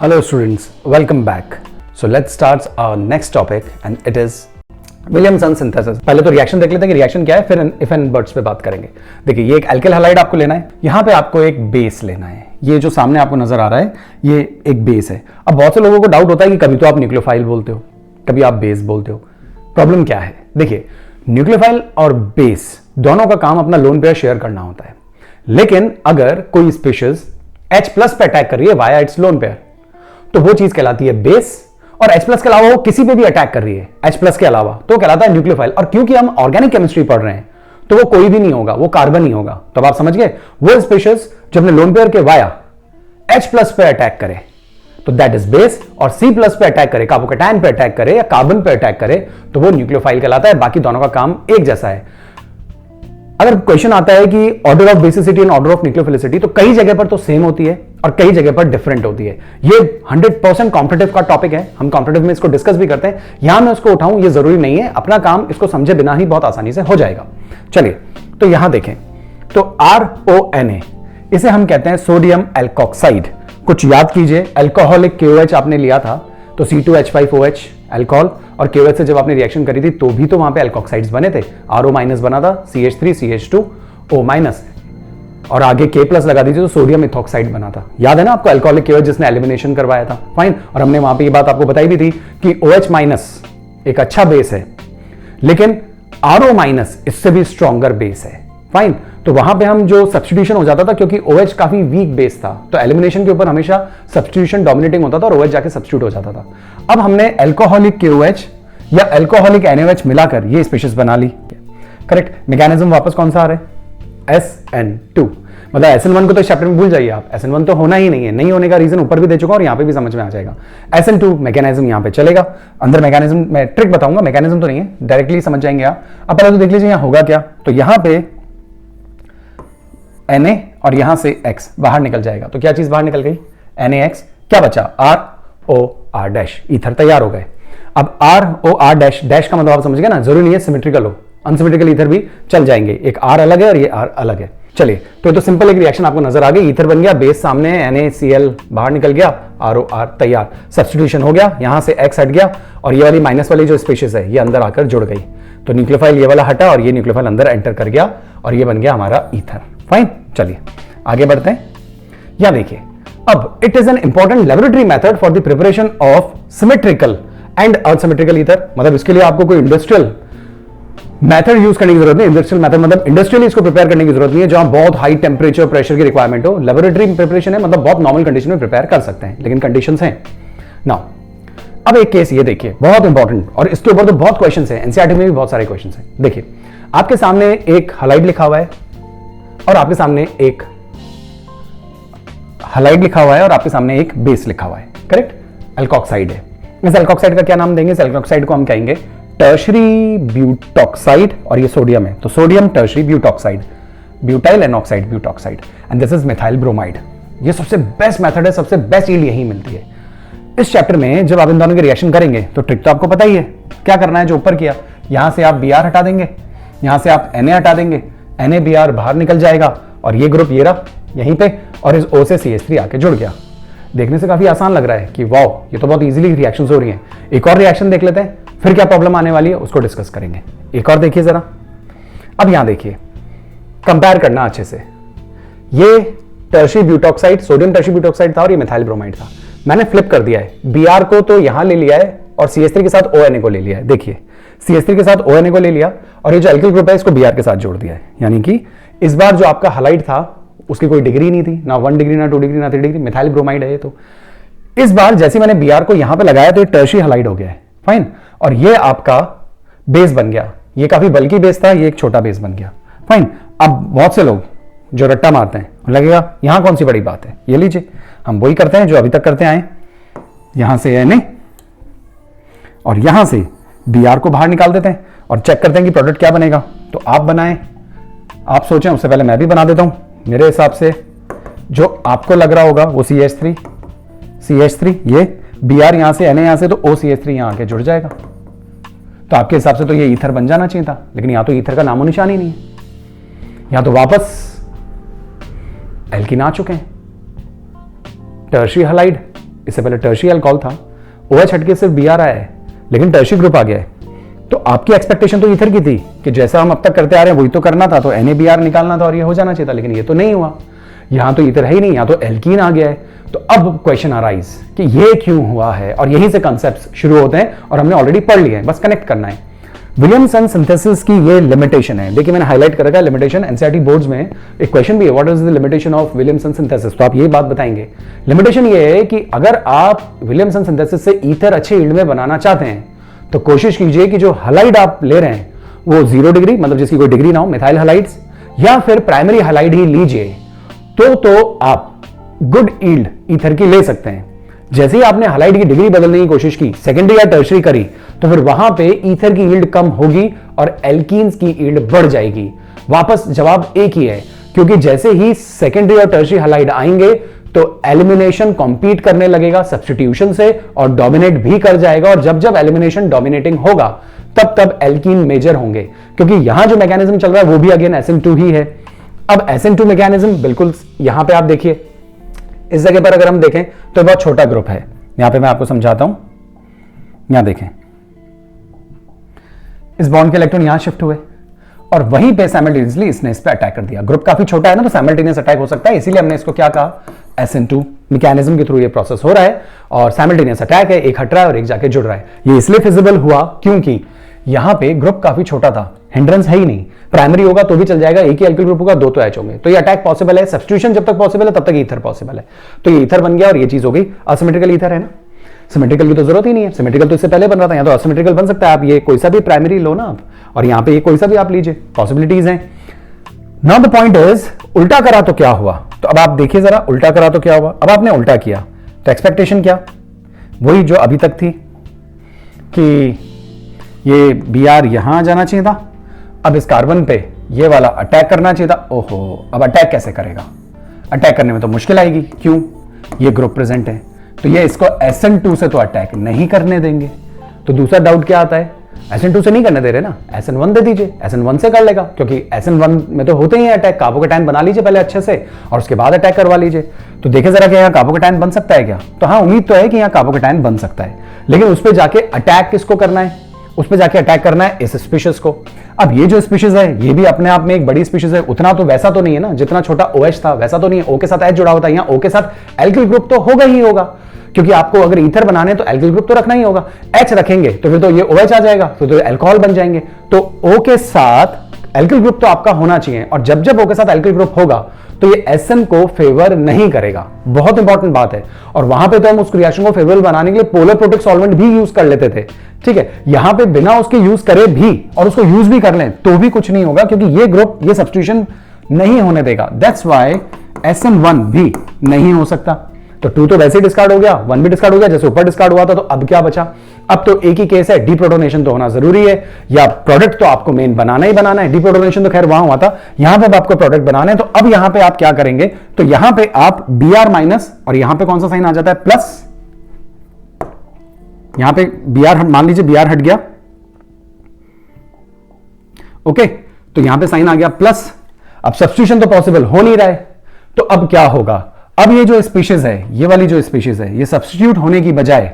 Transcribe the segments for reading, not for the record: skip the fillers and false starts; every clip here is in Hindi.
Hello students, welcome back. So let's start our next topic and it is Williamson synthesis. पहले तो रिएक्शन देख लेते हैं कि रिएक्शन क्या है, फिर इफ एंड बट्स पे बात करेंगे। देखिए ये एक एल्किल हैलाइड आपको लेना है, यहाँ पे आपको एक बेस लेना है। ये जो सामने आपको नजर आ रहा है ये एक बेस है। अब बहुत से लोगों को डाउट होता है कि कभी तो आप न्यूक्लियोफाइल बोलते हो, कभी आप बेस बोलते हो। प्रॉब्लम क्या है? देखिए न्यूक्लियोफाइल और बेस दोनों का काम अपना लोन पेयर शेयर करना होता है, लेकिन अगर कोई स्पीशीज H प्लस पे अटैक कर रही है वाया इट्स लोन पेयर तो वो चीज कहलाती है बेस, और H प्लस के अलावा वो किसी पे भी अटैक कर रही है H प्लस के अलावा तो कहलाता है न्यूक्लियोफाइल। और क्योंकि हम ऑर्गेनिक केमिस्ट्री पढ़ रहे हैं तो वो कोई भी नहीं होगा, वो कार्बन ही होगा। तो अब आप समझ गए, वो स्पीशीज जो अपने लोन पेयर के वाया H प्लस पे अटैक करे तो दैट इज बेस, और C प्लस पे अटैक करे, कार्बोकैटायन पे अटैक करे या कार्बन पे अटैक करे तो वो न्यूक्लियोफाइल कहलाता है। बाकी दोनों का काम एक जैसा है। अगर क्वेश्चन आता है कि order of basicity and order of nucleophilicity, तो कई जगह पर तो सेम होती है और कई जगह पर डिफरेंट होती है। ये 100% कॉम्पिटिटिव का टॉपिक है, हम कॉम्पिटिटिव में इसको डिस्कस भी करते हैं। यहां मैं उसको उठाऊं ये जरूरी नहीं है, अपना काम इसको समझे बिना ही बहुत आसानी से हो जाएगा। चलिए तो यहां देखें तो RONA इसे हम कहते हैं सोडियम एल्कोक्साइड। कुछ याद कीजिए, एल्कोहलिक KOH आपने लिया था तो C2H5OH अल्कोहल, और KOH से जब आपने रिएक्शन करी थी तो भी तो वहां पे एल्कोक्साइड्स बने थे। RO- बना था, CH3 CH2 O-, और आगे K+ लगा दीजिए तो सोडियम इथॉक्साइड बना था। याद है ना आपको एल्कोहलिक KOH जिसने एलिमिनेशन करवाया था। फाइन, और हमने वहां पे ये बात आपको बताई भी थी कि OH- एक अच्छा बेस है, लेकिन RO- इससे भी स्ट्रॉन्गर बेस है। फाइन, तो वहां पे हम जो सब्स्टिट्यूशन हो जाता था, क्योंकि OH काफी वीक बेस था तो एलिमिनेशन के ऊपर हमेशा सब्स्टिट्यूशन डोमिनेटिंग होता था और OH जाके सब्स्टिट्यूट हो जाता था। अब हमने एल्कोहलिक KOH या एल्कोहलिक NaOH मिलाकर ये स्पीशीज बना ली। करेक्ट, मैकेनिज्म वापस कौन सा आ रहा है? SN2। मतलब SN1 को तो चैप्टर में भूल जाइए आप, SN1 तो होना ही नहीं है। नहीं होने का रीजन ऊपर भी दे चुका और यहाँ पे भी समझ में आ जाएगा। SN2 मैकेनिज्म यहाँ पे चलेगा। अंदर मैकेनिज्म मैं ट्रिक बताऊंगा, मैकेनिज्म तो नहीं है, डायरेक्टली समझ जाएंगे आप। अब पहले तो देख लीजिए यहाँ होगा क्या। तो यहाँ पे Na और यहां से X बाहर निकल जाएगा, तो क्या चीज बाहर निकल गई? NaX। क्या बचा? ROR-, ईथर तैयार हो गए। अब ROR-, डैश का मतलब आप समझ गए ना, जरूरी नहीं है सिमेट्रिकल हो, अनसिमेट्रिकल ईथर भी चल जाएंगे। एक R अलग है और ये R अलग है। चलिए तो ये तो सिंपल एक रिएक्शन आपको नजर आ गई। ईथर बन गया, बेस सामने है, NaCl बाहर निकल गया, ROR तैयार, सब्स्टिट्यूशन हो गया, यहां से X हट गया और ये वाली माइनस वाली जो स्पीशीज है ये अंदर आकर जुड़ गई। तो न्यूक्लियोफाइल ये वाला हटा और ये न्यूक्लियोफाइल अंदर एंटर कर गया और ये बन गया हमारा ईथर। फाइन, चलिए आगे बढ़ते हैं। यहां देखिए, अब it is an important laboratory method for the preparation of symmetrical and unsymmetrical ether. मतलब इसके लिए आपको कोई इंडस्ट्रियल मेथड यूज करने की जरूरत नहीं। इंडस्ट्रियल मेथड मतलब इंडस्ट्रियली इसको प्रिपेयर करने की जरूरत नहीं है, जहां बहुत हाई टेम्परेचर प्रेशर की रिक्वायरमेंट हो। लेबोरेटरी प्रिपरेशन है, मतलब बहुत नॉर्मल कंडीशन में प्रिपेयर कर सकते हैं, लेकिन कंडीशंस हैं। नाउ अब एक केस ये देखिए, बहुत इंपॉर्टेंट, और इसके ऊपर तो बहुत क्वेश्चंस हैं, एनसीईआरटी में भी बहुत सारे क्वेश्चंस हैं। देखिए आपके सामने एक हलाइड लिखा हुआ है और आपके सामने एक हलाइड लिखा हुआ है और आपके सामने एक बेस लिखा हुआ है। करेक्ट, एल्कोक्साइड है। इस एल्कोक्साइड का क्या नाम देंगे? इस एल्कोक्साइड को हम कहेंगे टर्शरी ब्यूटॉक्साइड, और ये सोडियम है तो सोडियम टर्शरी ब्यूटॉक्साइड, ब्यूटाइल एनॉक्साइड butoxide, and this is methyl bromide. ये सबसे बेस्ट मेथड है, सबसे बेस्ट यील्ड यही मिलती है। इस चैप्टर में जब आप इन दोनों के रिएक्शन करेंगे तो ट्रिक तो आपको पता ही है, क्या करना है जो ऊपर किया। यहां से आप Br हटा देंगे, यहां से आप Na हटा देंगे, NaBr बाहर निकल जाएगा और ये ग्रुप ये रहा यहीं पे, और इस O से CH3 आके जुड़ गया। देखने से काफी आसान लग रहा है कि वाओ ये तो बहुत इजीली रिएक्शंस हो रही हैं। एक और रिएक्शन देख लेते हैं, फिर क्या प्रॉब्लम आने वाली है उसको डिस्कस करेंगे। एक और देखिए जरा। अब यहां देखिए, कंपेयर करना अच्छे से। ये tertiary butoxide, sodium tertiary butoxide था और ये मिथाइल ब्रोमाइड था। मैंने फ्लिप कर दिया है, Br को तो यहां ले लिया है और CH3 के साथ ONA को ले लिया है। देखिए CH3 के साथ ONA को ले लिया और ये जो एल्किल ग्रुप है इसको Br के साथ जोड़ दिया है। यानी कि इस बार जो आपका हलाइड था उसकी कोई डिग्री नहीं थी, ना 1 डिग्री ना 2 डिग्री ना 3 डिग्री, मिथाइल ब्रोमाइड है ये। तो इस बार जैसे मैंने Br को यहां पे लगाया तो ये टर्शरी हलाइड हो गया है। फाइन, और ये आपका बेस बन गया। ये काफी बल्कि बेस था, ये एक छोटा बेस बन गया। फाइन, अब बहुत से लोग जो रट्टा मारते हैं लगेगा यहां कौन सी बड़ी बात है, ये लीजिए हम वही करते हैं जो अभी तक करते आए। यहां से Na और यहां से Br को बाहर निकाल देते हैं और चेक करते हैं कि प्रोडक्ट क्या बनेगा। तो आप बनाएं, आप सोचें, उससे पहले मैं भी बना देता हूं। मेरे हिसाब से जो आपको लग रहा होगा वो CH3, ये Br यहां से, Na यहां से, तो OCH3 यहां आके जुड़ जाएगा। तो आपके हिसाब से तो ये ईथर बन जाना चाहिए था, लेकिन यहां तो ईथर का नामो निशान ही नहीं है। यहां तो वापस एल्कीन आ चुके हैं, टर्शरी हलाइड इससे पहले टर्शियरी अल्कोहल था, OH हट के सिर्फ Br आया है, लेकिन टर्शियरी ग्रुप आ गया है। तो आपकी एक्सपेक्टेशन तो ईथर की थी कि जैसा हम अब तक करते आ रहे हैं वही तो करना था, तो NaBr निकालना था और ये हो जाना चाहिए था, लेकिन ये तो नहीं हुआ। यहां तो ईथर है ही नहीं, यहां तो एल्कीन आ गया है। तो अब क्वेश्चन अराइज कि ये क्यों हुआ है, और यहीं से कॉन्सेप्ट्स शुरू होते हैं और हमने ऑलरेडी पढ़ लिए हैं, बस कनेक्ट करना है। विलियमसन सिंथेसिस की ये लिमिटेशन है। देखिए मैंने हाईलाइट कर रखा है लिमिटेशन, एनसीईआरटी बोर्ड्स में एक क्वेश्चन भी है, what is the limitation of Williamson synthesis, तो आप ये बात बताएंगे। लिमिटेशन ये है कि अगर आप विलियमसन सिंथेसिस से ईथर अच्छे यील्ड में बनाना चाहते हैं तो कोशिश कीजिए कि जो हलाइड आप ले रहे हैं वो 0 डिग्री, मतलब जिसकी कोई डिग्री ना हो, मिथाइल हलाइड्स, या फिर प्राइमरी हलाइड ही लीजिए, तो आप गुड यील्ड ईथर की ले सकते हैं। जैसे ही आपने हलाइड की डिग्री बदलने की कोशिश की, सेकेंडरी या टर्शरी करी, तो फिर वहां पे ईथर की यील्ड कम होगी और एल्कीन्स की यील्ड बढ़ जाएगी। वापस जवाब एक ही है, क्योंकि जैसे ही सेकेंडरी और टर्शरी हलाइड आएंगे तो एलिमिनेशन कॉम्पीट करने लगेगा सब्स्टिट्यूशन से और डोमिनेट भी कर जाएगा, और जब जब एलिमिनेशन डोमिनेटिंग होगा तब तब एल्कीन मेजर होंगे, क्योंकि यहां जो मैकेनिज्म चल रहा है वो भी अगेन SN2 ही है। अब SN2 मैकेनिज्म बिल्कुल यहां पे आप देखिए, इस जगह पर अगर हम देखें तो बहुत छोटा ग्रुप है, यहां पे मैं आपको समझाता हूं। यहां देखें, इस बॉन्ड के इलेक्ट्रॉन यहां शिफ्ट हुए और वहीं पे साइमल्टेनियसली इसने इस पे अटैक कर दिया। ग्रुप काफी छोटा है ना, तो साइमल्टेनियस अटैक हो सकता है, इसीलिए हमने इसको क्या कहा, SN2 मैकेनिज्म के थ्रू ये प्रोसेस हो रहा है और साइमल्टेनियस अटैक है, एक हट रहा है और एक जाके जुड़ रहा है। ये इसलिए फिजिबल हुआ क्योंकि यहां पे ग्रुप काफी छोटा था, हिंड्रेंस है ही नहीं, प्राइमरी होगा तो भी चल जाएगा, एक ही एल्किल ग्रुप होगा, 2 तो H होंगे, तो ये अटैक पॉसिबल है। सब्स्टिट्यूशन जब तक पॉसिबल है तब तक ईथर पॉसिबल है, तो ये ईथर बन गया और ये चीज हो गई। असिमेट्रिकल ईथर है ना, सिमेट्रिकल की तो जरूरत ही नहीं है, सिमेट्रिकल तो इससे पहले बन रहा था, यहाँ तो असिमेट्रिकल बन सकता है। आप ये कोई सा भी प्राइमरी लो ना आप, और यहाँ पे ये कोई सा भी आप लीजिए, पॉसिबिलिटीज हैं। नाउ द पॉइंट इज, उल्टा करा तो क्या हुआ, तो अब आप देखिए जरा, उल्टा करा तो क्या हुआ। अब आपने उल्टा किया तो एक्सपेक्टेशन क्या, वही जो अभी तक थी कि ये Br यहां जाना चाहिए था, अब इस कार्बन पे ये वाला अटैक करना चाहिए था। ओहो, अब अटैक कैसे करेगा, अटैक करने में तो मुश्किल आएगी, क्यों, ये ग्रुप प्रेजेंट है, तो ये इसको SN2 से तो अटैक नहीं करने देंगे। तो दूसरा डाउट क्या आता है, SN2 से नहीं करने दे रहे ना, SN1 दे दीजिए, SN1 से कर लेगा, क्योंकि SN1 में तो होते ही है अटैक। कार्बोकैटायन बना लीजिए पहले अच्छे से और उसके बाद अटैक करवा लीजिए। तो देखे जरा कि यहाँ कार्बोकैटायन बन सकता है क्या, तो हाँ उम्मीद तो है कि यहाँ कार्बोकैटायन बन सकता है, लेकिन उस पर जाके अटैक किसको करना है, उस पर जाके अटैक करना है इस स्पीशीज को। अब ये जो स्पीशीज है ये भी अपने आप में एक बड़ी स्पीशीज है, उतना तो वैसा तो नहीं है ना, जितना छोटा OH था वैसा तो नहीं है, O के साथ H जुड़ा होता है, यहाँ O के साथ एल्किल ग्रुप तो होगा ही होगा, क्योंकि आपको अगर ईथर बनाने तो एल्किल ग्रुप तो रखना ही होगा। H रखेंगे तो फिर तो ये OH आ जाएगा, फिर तो अल्कोहल बन जाएंगे, तो O के साथ एल्किल ग्रुप तो आपका होना चाहिए, और जब जब O के साथ एल्किल ग्रुप होगा तो ये SN को फेवर नहीं करेगा, बहुत इंपॉर्टेंट बात है। और वहां पे तो हम उस रिएक्शन को फेवरेबल बनाने के लिए पोलर प्रोटिक सॉल्वेंट भी यूज कर लेते थे, ठीक है। यहां पे बिना उसके यूज करे भी और उसको यूज भी कर लें तो भी कुछ नहीं होगा, क्योंकि ये ग्रुप ये सब्स्टिट्यूशन नहीं होने देगा। दैट्स व्हाई SN1 भी नहीं हो सकता। तो 2 तो वैसे ही डिस्कार्ड हो गया, 1 भी डिस्कार्ड हो गया, जैसे ऊपर डिस्कार्ड हुआ था। तो अब क्या बचा, अब तो एक ही केस है, डीप्रोटोनेशन तो होना जरूरी है, या प्रोडक्ट तो आपको मेन बनाना ही बनाना है। डीप्रोटोनेशन तो खैर वहां हुआ था, यहां पे आपको प्रोडक्ट बनाना है। तो अब यहां पे आप क्या करेंगे, तो यहां पे आप Br माइनस, और यहां पे कौन सा साइन आ जाता है, प्लस। यहां पे Br मान लीजिए Br हट गया, ओके, तो यहां पे साइन आ गया प्लस। अब सब्स्टिट्यूशन तो पॉसिबल हो नहीं रहा है, तो अब क्या होगा, अब ये जो स्पीशीज है, ये वाली जो स्पीशीज है, ये सब्स्टिट्यूट होने की बजाय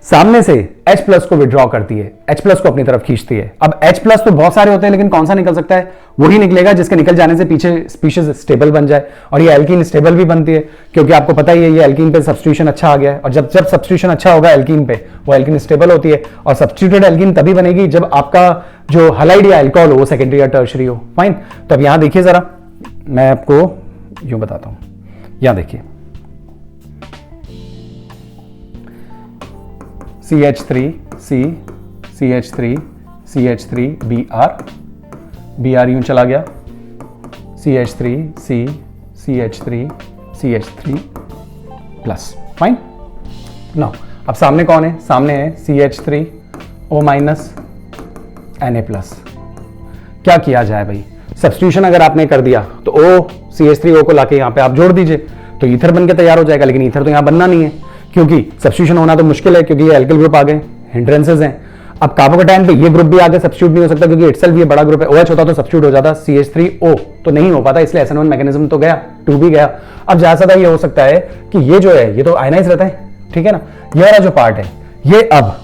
सामने से H प्लस को विड्रॉ करती है, H प्लस को अपनी तरफ खींचती है। अब H प्लस तो बहुत सारे होते हैं, लेकिन कौन सा निकल सकता है, वही निकलेगा जिसके निकल जाने से पीछे स्पीशीज स्टेबल बन जाए। और ये एल्कीन स्टेबल भी बनती है, क्योंकि आपको पता ही है ये एल्कीन पे सब्स्टिट्यूशन अच्छा आ गया है, और जब जब सब्स्टिट्यूशन अच्छा होगा एल्कीन पे, वो एल्कीन स्टेबल होती है। और सब्स्टिट्यूटेड एल्कीन तभी बनेगी जब आपका जो हलाइड या अल्कोहल हो वो सेकेंडरी या टर्शरी हो। फाइन, तो अब यहां देखिए जरा, मैं आपको यूं बताता हूं, यहां देखिए CH3C CH3 CH3 Br यूं चला गया, CH3C CH3 CH3 plus. Fine, now अब सामने कौन है, सामने है CH3O माइनस Na प्लस। क्या किया जाए भाई, सब्स्टिट्यूशन अगर आपने कर दिया तो O CH3O को लाके यहां पे आप जोड़ दीजिए, तो ईथर बन के तैयार हो जाएगा। लेकिन ईथर तो यहां बनना नहीं है, क्योंकि सब्स्टिट्यूशन होना तो मुश्किल है, क्योंकि ये एल्किल ग्रुप आ गए, हिंड्रेंसेस हैं। अब कार्बोकेटायन पे ये ग्रुप भी आगे सब्स्टिट्यूट नहीं हो सकता क्योंकि इटसेल्फ ये बड़ा ग्रुप है, OH होता तो सब्स्टिट्यूट हो जाता, CH3O तो नहीं हो पाता, इसलिए SN1 मैकेनिज्म तो गया, 2 भी गया। अब ज्यादा ज्यादा ये हो सकता है कि ये जो है ये तो आयनाइज रहता है, ठीक है ना, ये वाला जो पार्ट है ये अब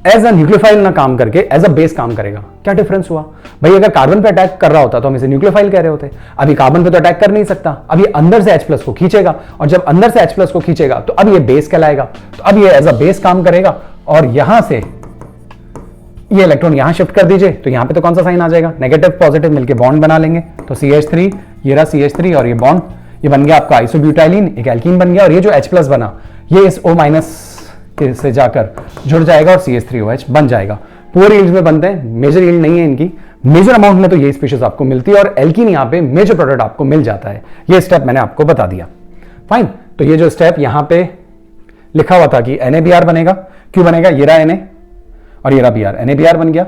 एज अ न्यूक्लियोफाइल ना काम करके एज अ बेस काम करेगा। क्या डिफरेंस हुआ भाई, अगर कार्बन पे अटैक कर रहा होता तो हम इसे न्यूक्लियोफाइल कह रहे होते, अभी कार्बन पे तो अटैक कर नहीं सकता, अब ये अंदर से H+ को खींचेगा, और जब अंदर से H+ को खींचेगा तो अब ये बेस कहलाएगा, तो अब ये एज अ बेस काम करेगा, और यहां से ये इलेक्ट्रॉन यहां शिफ्ट कर दीजिए तो यहां पे तो कौन सा साइन आ जाएगा, नेगेटिव पॉजिटिव मिलके बॉन्ड बना लेंगे, तो CH3 ये रहा CH3 और ये बॉन्ड, ये बन गया आपका आइसोब्यूटाइलिन, एक एल्कीन बन गया, और ये जो H+ बना ये इस O- से जाकर जुड़ जाएगा और CH3OH बन जाएगा। पुअर यील्ड में बनते हैं, मेजर यील्ड नहीं है इनकी, मेजर अमाउंट में तो ये स्पीशीज आपको मिलती है और एल्कीन यहां पे मेजर प्रोडक्ट आपको मिल जाता है। ये स्टेप मैंने आपको बता दिया, फाइन। तो ये जो स्टेप यहां पे लिखा हुआ था कि NaBr बनेगा, क्यों बनेगा, ये रहा Na और ये रहा Br, NaBr बन गया,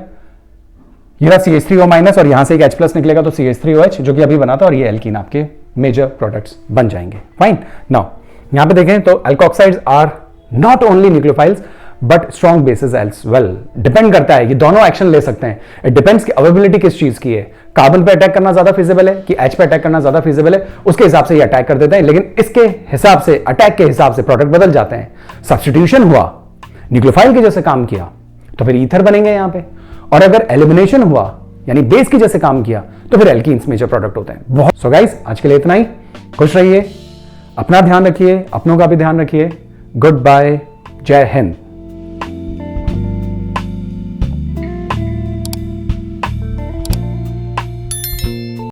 ये रहा CH3O- और यहां से एक H+ निकलेगा तो CH3OH जो कि अभी बना था, और ये एल्कीन आपके मेजर प्रोडक्ट्स बन जाएंगे, फाइन। नाउ यहां पे देखें तो alkoxides are not only nucleophiles but strong bases as well, depend करता है, ये दोनों एक्शन ले सकते हैं, इट डिपेंड्स कि अवेलेबिलिटी किस चीज की है, कार्बन पे अटैक करना ज्यादा फिजिबल है कि H पे अटैक करना ज्यादा फिजिबल है, उसके हिसाब से ये अटैक कर देते हैं, लेकिन इसके हिसाब से अटैक के हिसाब से प्रोडक्ट बदल जाते हैं। सब्स्टिट्यूशन हुआ, न्यूक्लियोफाइल के जैसे काम किया तो फिर ईथर बनेंगे यहां पे, और अगर एलिमिनेशन हुआ यानी बेस की जैसे काम किया तो फिर एल्कीन्स मेजर प्रोडक्ट होते हैं। बहुत सो गाइस, आज के लिए इतना ही, खुश रहिए, अपना ध्यान रखिए, अपनों का भी ध्यान रखिए, गुड बाय, जय हिंद।